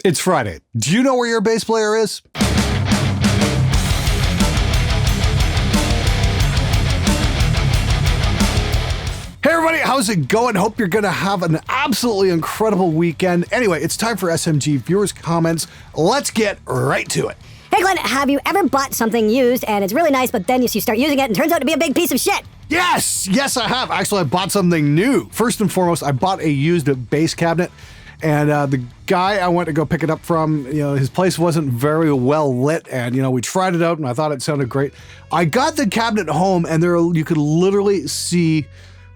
It's Friday. Do you know where your bass player is? Hey everybody, how's it going? Hope you're gonna have an absolutely incredible weekend. Anyway, it's time for SMG viewers' comments. Let's get right to it. Hey Glenn, have you ever bought something used and it's really nice, but then you start using it and it turns out to be a big piece of shit? Yes, I have. Actually, I bought something new. First and foremost, I bought a used bass cabinet, and the guy I went to go pick it up from, his place wasn't very well lit, and we tried it out and I thought it sounded great. I got the cabinet home and you could literally see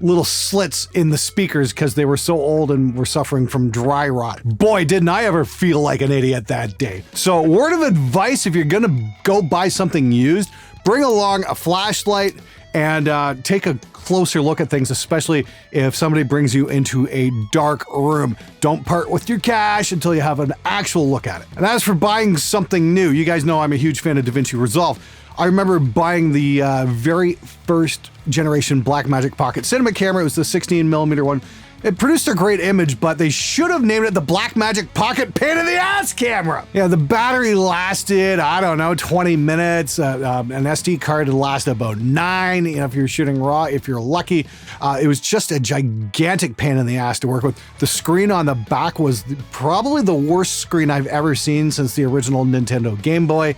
little slits in the speakers because they were so old and were suffering from dry rot. Boy, didn't I ever feel like an idiot that day. So word of advice, if you're gonna go buy something used, bring along a flashlight and take a closer look at things, especially if somebody brings you into a dark room. Don't part with your cash until you have an actual look at it. And as for buying something new, you guys know I'm a huge fan of DaVinci Resolve. I remember buying the very first generation Blackmagic Pocket Cinema camera. It was the 16mm one. It produced a great image, but they should have named it the Blackmagic Pocket Pain in the Ass camera. Yeah, the battery lasted, 20 minutes. An SD card would last about 9, if you're shooting RAW, if you're lucky. It was just a gigantic pain in the ass to work with. The screen on the back was probably the worst screen I've ever seen since the original Nintendo Game Boy.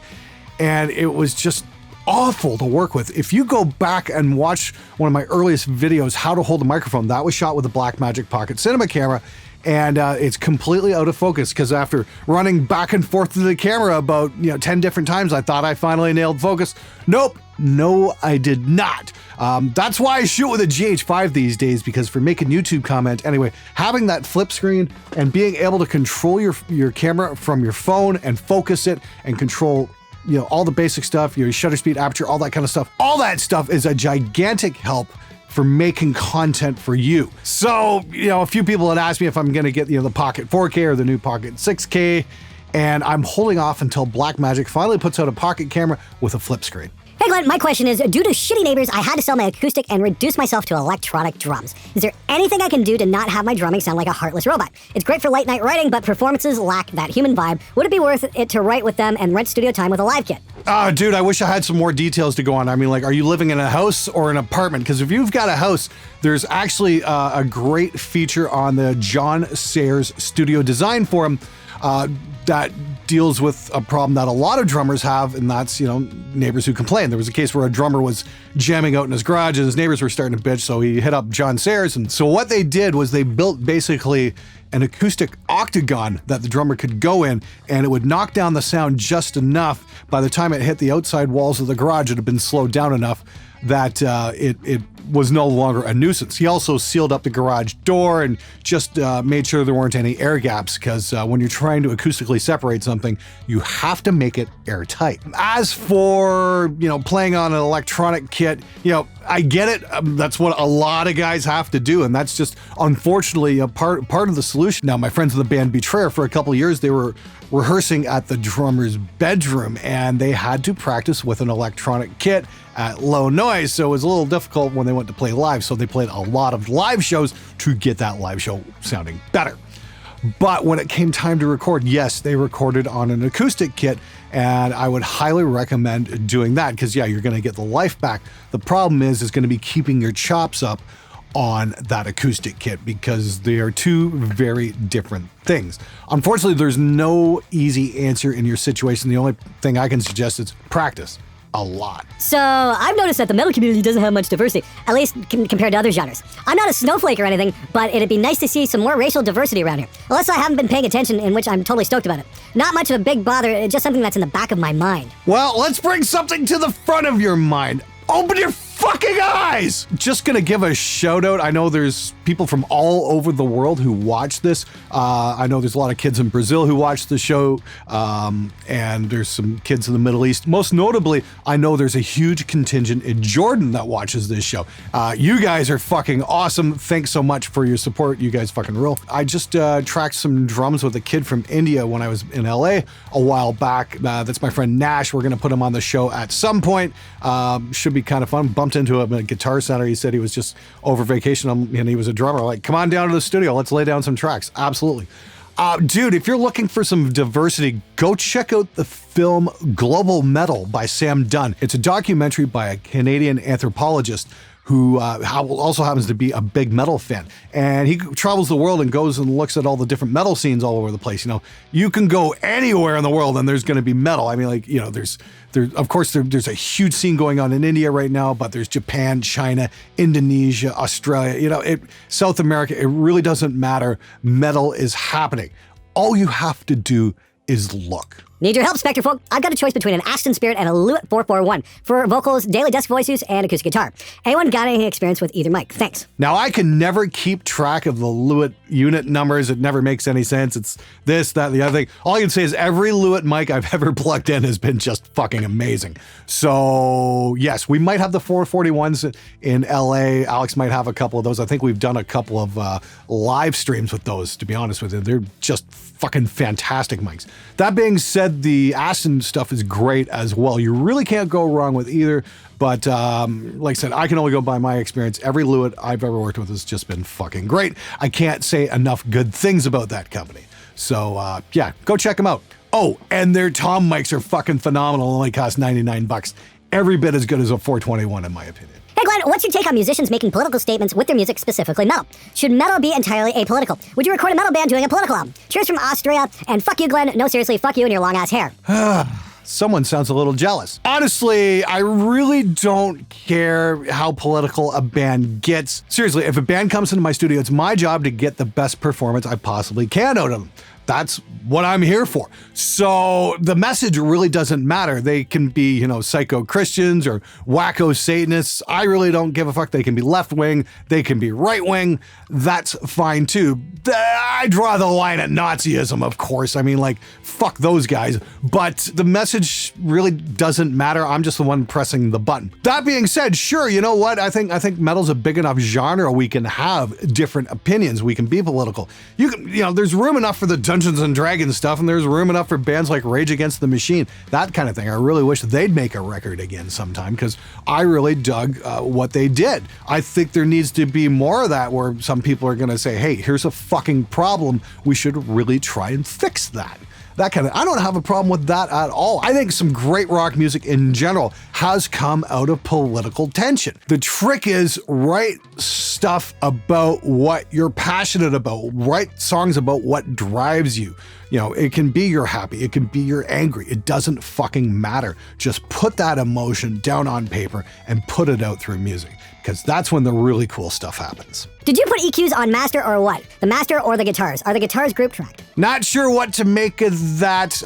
And it was just awful to work with. If you go back and watch one of my earliest videos, how to hold a microphone, that was shot with a Blackmagic Pocket Cinema camera, and it's completely out of focus because after running back and forth to the camera about 10 different times, I thought I finally nailed focus. Nope. No, I did not. That's why I shoot with a GH5 these days, because for making YouTube content, anyway, having that flip screen and being able to control your camera from your phone and focus it and control all the basic stuff, your shutter speed, aperture, all that kind of stuff. All that stuff is a gigantic help for making content for you. So, a few people had asked me if I'm gonna get, the Pocket 4K or the new Pocket 6K, and I'm holding off until Blackmagic finally puts out a pocket camera with a flip screen. Hey Glenn, my question is, due to shitty neighbors, I had to sell my acoustic and reduce myself to electronic drums. Is there anything I can do to not have my drumming sound like a heartless robot? It's great for late night writing, but performances lack that human vibe. Would it be worth it to write with them and rent studio time with a live kit? Dude, I wish I had some more details to go on. I mean, are you living in a house or an apartment? Because if you've got a house, there's actually a great feature on the John Sayers Studio Design Forum that deals with a problem that a lot of drummers have, and that's, neighbors who complain. There was a case where a drummer was jamming out in his garage and his neighbors were starting to bitch, so he hit up John Sayers. And so what they did was they built basically an acoustic octagon that the drummer could go in, and it would knock down the sound just enough. By the time it hit the outside walls of the garage, it had been slowed down enough that it was no longer a nuisance. He also sealed up the garage door and just made sure there weren't any air gaps, because when you're trying to acoustically separate something, you have to make it airtight. As for, playing on an electronic kit, I get it. That's what a lot of guys have to do, and that's just unfortunately a part of the solution. Now, my friends in the band Betrayer, for a couple of years, they were rehearsing at the drummer's bedroom, and they had to practice with an electronic kit at low noise, so it was a little difficult when they went to play live, so they played a lot of live shows to get that live show sounding better. But when it came time to record, yes, they recorded on an acoustic kit, and I would highly recommend doing that, because you're going to get the life back. The problem is going to be keeping your chops up on that acoustic kit, because they are two very different things. Unfortunately, there's no easy answer in your situation. The only thing I can suggest is practice a lot. So I've noticed that the metal community doesn't have much diversity, at least compared to other genres. I'm not a snowflake or anything, but it'd be nice to see some more racial diversity around here. Unless I haven't been paying attention, in which I'm totally stoked about it. Not much of a big bother, just something that's in the back of my mind. Well, let's bring something to the front of your mind. Open your fucking eyes! Just gonna give a shout out. I know there's people from all over the world who watch this. I know there's a lot of kids in Brazil who watch the show, and there's some kids in the Middle East. Most notably, I know there's a huge contingent in Jordan that watches this show. You guys are fucking awesome. Thanks so much for your support. You guys fucking rule. I just tracked some drums with a kid from India when I was in LA a while back. That's my friend Nash. We're gonna put him on the show at some point. Should be kind of fun. Bumped into him at a Guitar Center. He said he was just over vacation and he was a drummer. Like, come on down to the studio. Let's lay down some tracks. Absolutely. Dude, if you're looking for some diversity, go check out the film Global Metal by Sam Dunn. It's a documentary by a Canadian anthropologist who also happens to be a big metal fan. And he travels the world and goes and looks at all the different metal scenes all over the place. You know, you can go anywhere in the world and there's going to be metal. I mean, like, you know, there's a huge scene going on in India right now, but there's Japan, China, Indonesia, Australia, you know, South America. It really doesn't matter. Metal is happening. All you have to do is look. Need your help, Spectre folk? I've got a choice between an Aston Spirit and a Lewitt 441 for vocals, daily desk voice use, and acoustic guitar. Anyone got any experience with either mic? Thanks. Now, I can never keep track of the Lewitt unit numbers. It never makes any sense. It's this, that, the other thing. All I can say is every Lewitt mic I've ever plugged in has been just fucking amazing. So, yes, we might have the 441s in LA. Alex might have a couple of those. I think we've done a couple of live streams with those, to be honest with you. They're just fucking fantastic mics. That being said, the Aston stuff is great as well. You really can't go wrong with either. But like I said, I can only go by my experience. Every Lewitt I've ever worked with has just been fucking great. I can't say enough good things about that company. So yeah, go check them out. Oh, and their Tom mics are fucking phenomenal. Only cost $99. Every bit as good as a 421 in my opinion. Hey Glenn, what's your take on musicians making political statements with their music, specifically metal? Should metal be entirely apolitical? Would you record a metal band doing a political album? Cheers from Austria, and fuck you, Glenn. No, seriously, fuck you and your long-ass hair. Someone sounds a little jealous. Honestly, I really don't care how political a band gets. Seriously, if a band comes into my studio, it's my job to get the best performance I possibly can out of them. That's what I'm here for. So the message really doesn't matter. They can be, you know, psycho Christians or wacko Satanists. I really don't give a fuck. They can be left wing. They can be right wing. That's fine too. I draw the line at Nazism, of course. I mean, like, fuck those guys. But the message really doesn't matter. I'm just the one pressing the button. That being said, sure, you know what? I think metal's a big enough genre. We can have different opinions. We can be political. You know, there's room enough for the Dungeons and Dragons stuff, and there's room enough for bands like Rage Against the Machine, that kind of thing. I really wish they'd make a record again sometime, because I really dug what they did. I think there needs to be more of that, where some people are going to say, hey, here's a fucking problem. We should really try and fix that. That kind of, I don't have a problem with that at all. I think some great rock music in general has come out of political tension. The trick is write stuff about what you're passionate about, write songs about what drives you. You know, it can be you're happy, it can be you're angry. It doesn't fucking matter. Just put that emotion down on paper and put it out through music, because that's when the really cool stuff happens. Did you put EQs on master or what? The master or the guitars? Are the guitars group tracked? Not sure what to make of that.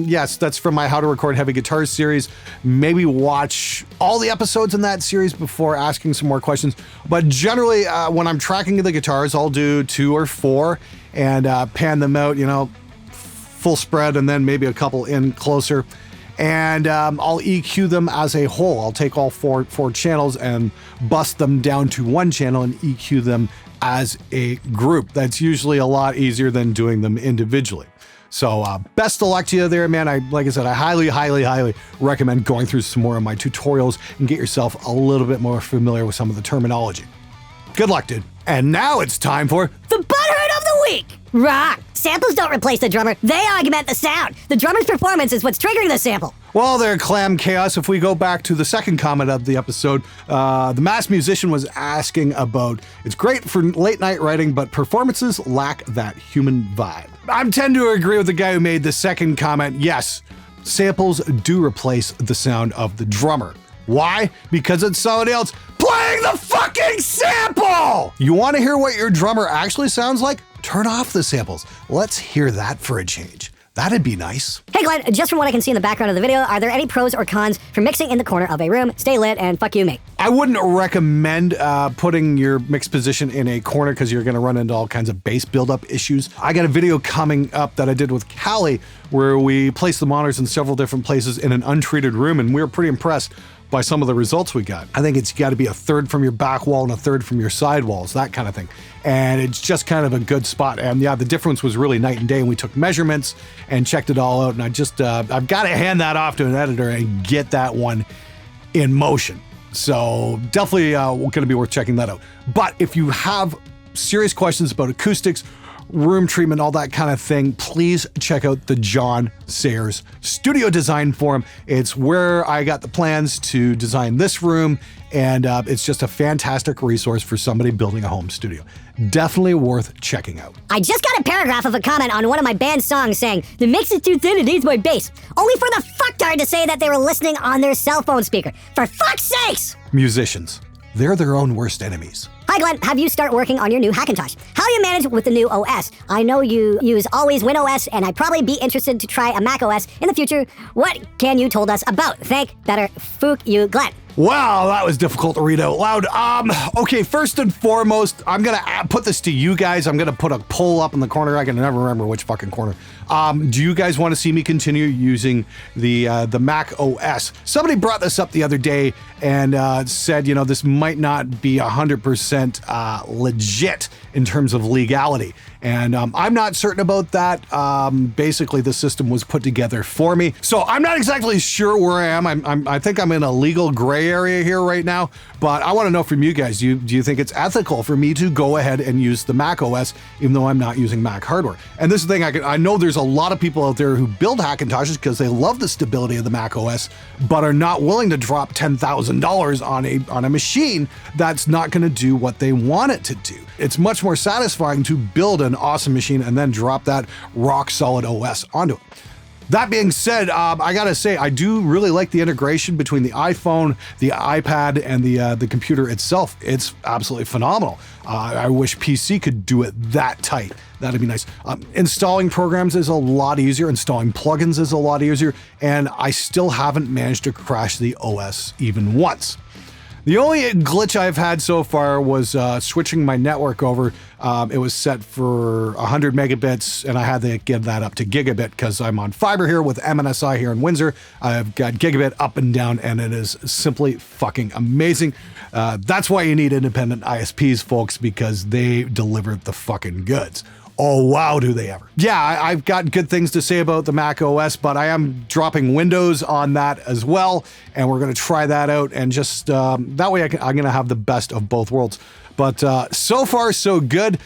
Yes, that's from my How to Record Heavy Guitars series. Maybe watch all the episodes in that series before asking some more questions. But generally, when I'm tracking the guitars, I'll do 2 or 4 and pan them out, you know, full spread, and then maybe a couple in closer. And I'll EQ them as a whole. I'll take all four channels and bust them down to one channel and EQ them as a group. That's usually a lot easier than doing them individually. So best of luck to you there, man. Like I said, I highly, highly, highly recommend going through some more of my tutorials and get yourself a little bit more familiar with some of the terminology. Good luck, dude. And now it's time for the Butthurt of the Week! Wrong! Samples don't replace the drummer, they augment the sound. The drummer's performance is what's triggering the sample. Well, there, Clam Chaos, if we go back to the second comment of the episode, the Mass Musician was asking about, it's great for late night writing, but performances lack that human vibe. I tend to agree with the guy who made the second comment. Yes, samples do replace the sound of the drummer. Why? Because it's somebody else playing the fucking sample! You want to hear what your drummer actually sounds like? Turn off the samples. Let's hear that for a change. That'd be nice. Hey Glenn, just from what I can see in the background of the video, are there any pros or cons for mixing in the corner of a room? Stay lit and fuck you, mate. I wouldn't recommend putting your mix position in a corner, because you're going to run into all kinds of bass buildup issues. I got a video coming up that I did with Callie where we placed the monitors in several different places in an untreated room, and we were pretty impressed by some of the results we got. I think it's got to be a third from your back wall and a third from your side walls, that kind of thing. And it's just kind of a good spot. And yeah, the difference was really night and day. And we took measurements and checked it all out. And I just, I've got to hand that off to an editor and get that one in motion. So definitely going to be worth checking that out. But if you have serious questions about acoustics, room treatment, all that kind of thing, please check out the John Sayers Studio Design Forum. It's where I got the plans to design this room, and it's just a fantastic resource for somebody building a home studio. Definitely worth checking out. I just got a paragraph of a comment on one of my band songs saying, the mix is too thin, it needs my bass. Only for the fucktard to say that they were listening on their cell phone speaker. For fuck's sakes! Musicians, they're their own worst enemies. Hi Glenn, have you start working on your new Hackintosh? How do you manage with the new OS? I know you use always WinOS, and I'd probably be interested to try a Mac OS in the future. What can you told us about? Thank better fook you, Glenn. Wow, that was difficult to read out loud. Okay, first and foremost, I'm gonna put this to you guys. I'm gonna put a poll up in the corner. I can never remember which fucking corner. Do you guys want to see me continue using the Mac OS? Somebody brought this up the other day and said, you know, this might not be 100% legit in terms of legality. And I'm not certain about that. Basically, the system was put together for me. So I'm not exactly sure where I am. I think I'm in a legal gray area here right now, but I want to know from you guys, do you think it's ethical for me to go ahead and use the Mac OS, even though I'm not using Mac hardware? And this is the thing, I know there's a lot of people out there who build Hackintoshes because they love the stability of the Mac OS, but are not willing to drop $10,000 on a machine that's not going to do what they want it to do. It's much more satisfying to build an awesome machine and then drop that rock solid OS onto it. That being said, I gotta say, I do really like the integration between the iPhone, the iPad, and the computer itself. It's absolutely phenomenal. I wish PC could do it that tight. That'd be nice. Installing programs is a lot easier. Installing plugins is a lot easier. And I still haven't managed to crash the OS even once. The only glitch I've had so far was switching my network over. It was set for 100 megabits, and I had to get that up to gigabit because I'm on fiber here with MNSI here in Windsor. I've got gigabit up and down, and it is simply fucking amazing. That's why you need independent ISPs, folks, because they deliver the fucking goods. Oh, wow, do they ever. Yeah, I've got good things to say about the Mac OS, but I am dropping Windows on that as well, and we're going to try that out, and just that way I'm going to have the best of both worlds. But so far, so good.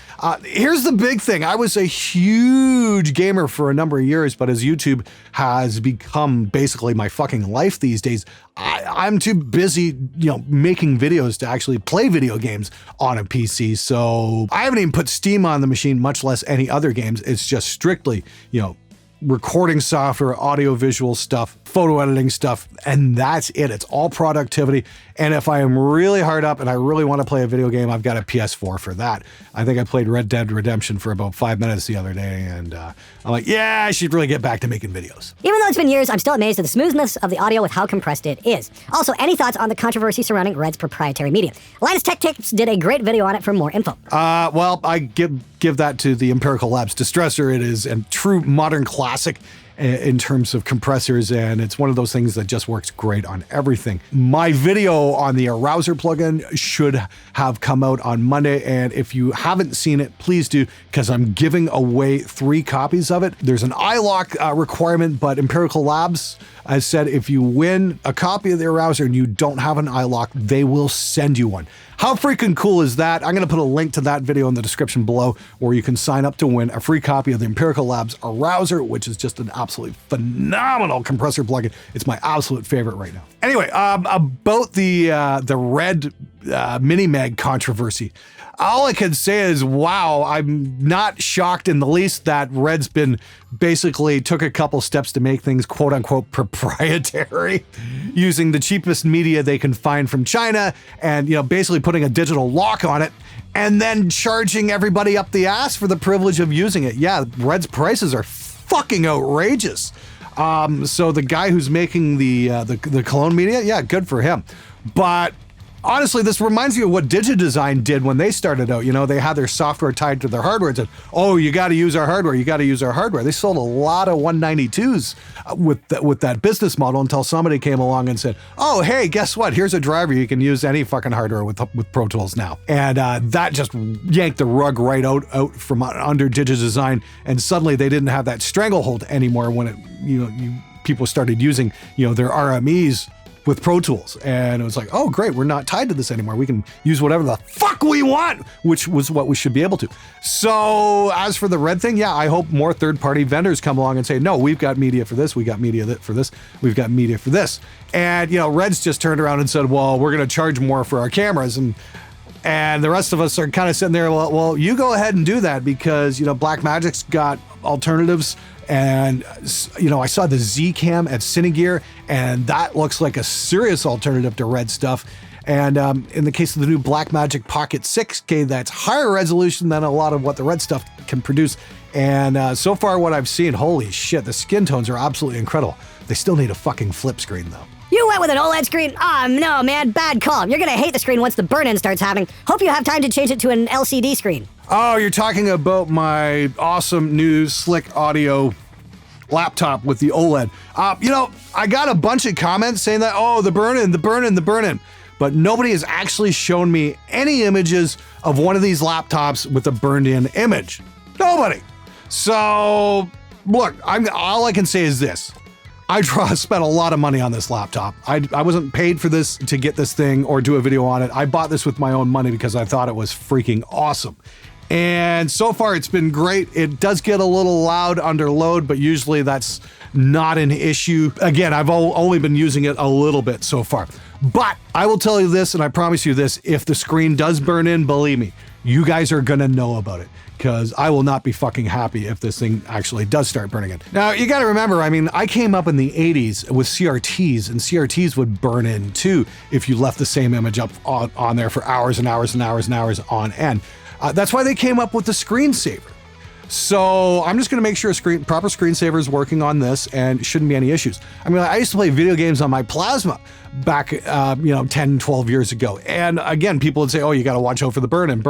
Here's the big thing. I was a huge gamer for a number of years, but as YouTube has become basically my fucking life these days, I'm too busy, you know, making videos to actually play video games on a PC. So I haven't even put Steam on the machine, much less any other games. It's just strictly, you know, recording software, audio visual stuff, photo editing stuff, and that's it. It's all productivity. And if I am really hard up and I really want to play a video game, I've got a PS4 for that. I think I played Red Dead Redemption for about 5 minutes the other day, and I'm like, yeah, I should really get back to making videos. Even though it's been years, I'm still amazed at the smoothness of the audio with how compressed it is. Also, any thoughts on the controversy surrounding Red's proprietary medium? Linus Tech Tips did a great video on it for more info. Well, I give that to the Empirical Labs Distressor. It is a true modern classic in terms of compressors, and it's one of those things that just works great on everything. My video on the Arouser plugin should have come out on Monday, and if you haven't seen it, please do, because I'm giving away 3 copies of it. There's an iLock requirement, but Empirical Labs has said if you win a copy of the Arouser and you don't have an iLock, they will send you one. How freaking cool is that? I'm going to put a link to that video in the description below where you can sign up to win a free copy of the Empirical Labs Arouser, which is just an absolutely phenomenal compressor plugin. It's my absolute favorite right now. Anyway, about the Red Mini Mag controversy. All I can say is, wow, I'm not shocked in the least that Red's been basically took a couple steps to make things quote unquote proprietary using the cheapest media they can find from China and, you know, basically putting a digital lock on it and then charging everybody up the ass for the privilege of using it. Yeah, Red's prices are fucking outrageous. So the guy who's making the clone media, yeah, good for him. But honestly, this reminds me of what DigiDesign did when they started out. You know, they had their software tied to their hardware and said, oh, you got to use our hardware. You got to use our hardware. They sold a lot of 192s with that business model until somebody came along and said, oh, hey, guess what? Here's a driver. You can use any fucking hardware with Pro Tools now. And that just yanked the rug right out from under DigiDesign. And suddenly they didn't have that stranglehold anymore when people started using, you know, their RMEs with Pro Tools. And it was like, oh, great, we're not tied to this anymore. We can use whatever the fuck we want, which was what we should be able to. So as for the Red thing, yeah, I hope more third-party vendors come along and say, no, we've got media for this, we got media for this, we've got media for this. And, Red's just turned around and said, well, we're going to charge more for our cameras. And the rest of us are kind of sitting there, well, you go ahead and do that because, Blackmagic's got alternatives. And, I saw the Z-Cam at Cinegear, and that looks like a serious alternative to Red stuff. And in the case of the new Blackmagic Pocket 6K, that's higher resolution than a lot of what the Red stuff can produce. And so far what I've seen, holy shit, the skin tones are absolutely incredible. They still need a fucking flip screen, though. You went with an OLED screen? No, man, bad call. You're gonna hate the screen once the burn-in starts happening. Hope you have time to change it to an LCD screen. Oh, you're talking about my awesome new slick audio laptop with the OLED. I got a bunch of comments saying that, oh, the burn-in. But nobody has actually shown me any images of one of these laptops with a burned-in image. Nobody. So, look, all I can say is this. I spent a lot of money on this laptop. I wasn't paid for this to get this thing or do a video on it. I bought this with my own money because I thought it was freaking awesome. And so far it's been great. It does get a little loud under load, but usually that's not an issue. Again, I've only been using it a little bit so far. But I will tell you this, and I promise you this, if the screen does burn in, believe me, you guys are gonna know about it. Because I will not be fucking happy if this thing actually does start burning in. Now, you gotta remember, I came up in the 80s with CRTs, and CRTs would burn in too if you left the same image up on there for hours and hours and hours and hours on end. That's why they came up with the screensaver. So I'm just gonna make sure proper screensaver is working on this and shouldn't be any issues. I used to play video games on my Plasma back, 10, 12 years ago. And again, people would say, oh, you gotta watch out for the burn-in.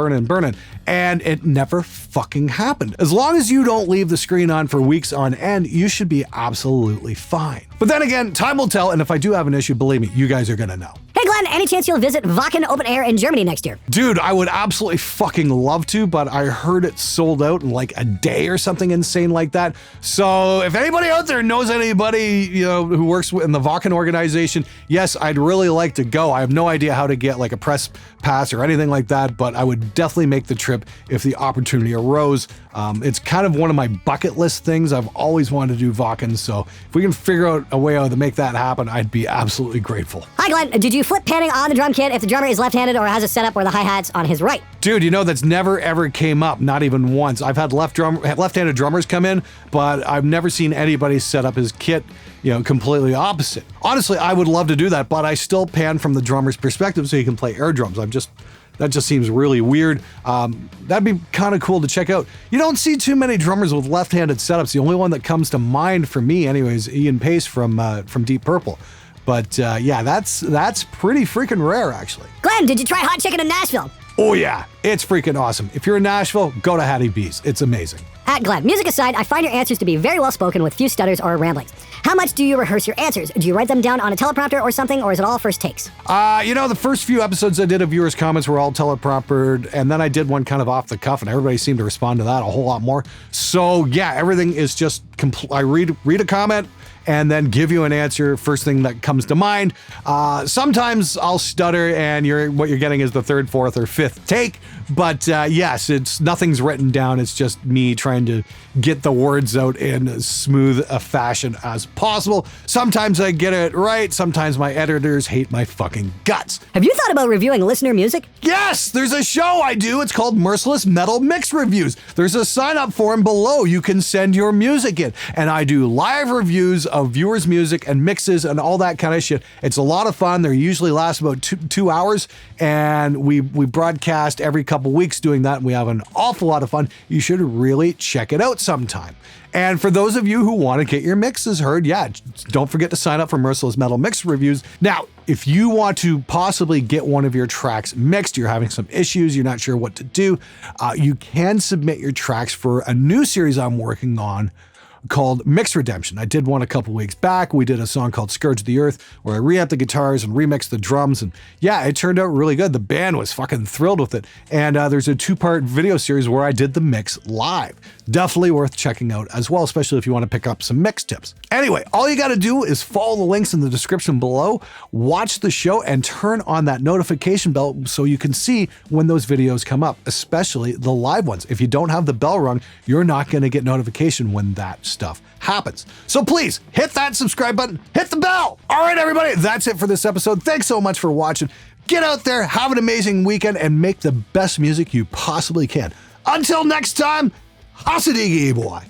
And it never fucking happened. As long as you don't leave the screen on for weeks on end, you should be absolutely fine. But then again, time will tell, and if I do have an issue, believe me, you guys are gonna know. Hey Glenn, any chance you'll visit Wacken Open Air in Germany next year? Dude, I would absolutely fucking love to, but I heard it sold out in like a day or something insane like that. So if anybody out there knows anybody, who works in the Wacken organization, yes, I'd really like to go. I have no idea how to get like a press pass or anything like that, but I would definitely make the trip if the opportunity arose. It's kind of one of my bucket list things. I've always wanted to do Wacken, so if we can figure out a way to make that happen, I'd be absolutely grateful. Hi Glenn, did you flip panning on the drum kit if the drummer is left-handed or has a setup where the hi-hat's on his right? Dude, that's never ever came up, not even once. I've had left-handed drummers come in, but I've never seen anybody set up his kit, completely opposite. Honestly, I would love to do that, but I still pan from the drummer's perspective so he can play air drums. That just seems really weird. That'd be kind of cool to check out. You don't see too many drummers with left-handed setups. The only one that comes to mind for me anyway is Ian Pace from Deep Purple. But yeah, that's pretty freaking rare, actually. Glenn, did you try hot chicken in Nashville? Oh yeah, it's freaking awesome. If you're in Nashville, go to Hattie B's. It's amazing. At Glenn, music aside, I find your answers to be very well spoken with few stutters or ramblings. How much do you rehearse your answers? Do you write them down on a teleprompter or something, or is it all first takes? The first few episodes I did of viewers' comments were all telepromptered, and then I did one kind of off the cuff, and everybody seemed to respond to that a whole lot more. So yeah, everything is just I read a comment and then give you an answer first thing that comes to mind. Sometimes I'll stutter and what you're getting is the third, fourth, or fifth take. But yes, nothing's written down. It's just me trying to get the words out in as smooth a fashion as possible. Sometimes I get it right. Sometimes my editors hate my fucking guts. Have you thought about reviewing listener music? Yes, there's a show I do. It's called Merciless Metal Mix Reviews. There's a sign-up form below. You can send your music in. And I do live reviews of viewers' music and mixes and all that kind of shit. It's a lot of fun. They usually last about two hours. And we broadcast every couple weeks doing that. And we have an awful lot of fun. You should really check it out sometime. And for those of you who want to get your mixes heard, yeah, don't forget to sign up for Merciless Metal Mix Reviews. Now, if you want to possibly get one of your tracks mixed, you're having some issues, you're not sure what to do, you can submit your tracks for a new series I'm working on called Mix Redemption. I did one a couple weeks back. We did a song called Scourge of the Earth where I re-amped the guitars and remixed the drums. And yeah, it turned out really good. The band was fucking thrilled with it. And there's a 2-part video series where I did the mix live. Definitely worth checking out as well, especially if you want to pick up some mix tips. Anyway, all you got to do is follow the links in the description below, watch the show, and turn on that notification bell so you can see when those videos come up, especially the live ones. If you don't have the bell rung, you're not going to get notification when that stuff happens. So please hit that subscribe button, hit the bell. All right, everybody, that's it for this episode. Thanks so much for watching. Get out there, have an amazing weekend, and make the best music you possibly can. Until next time, Hasadigi boy.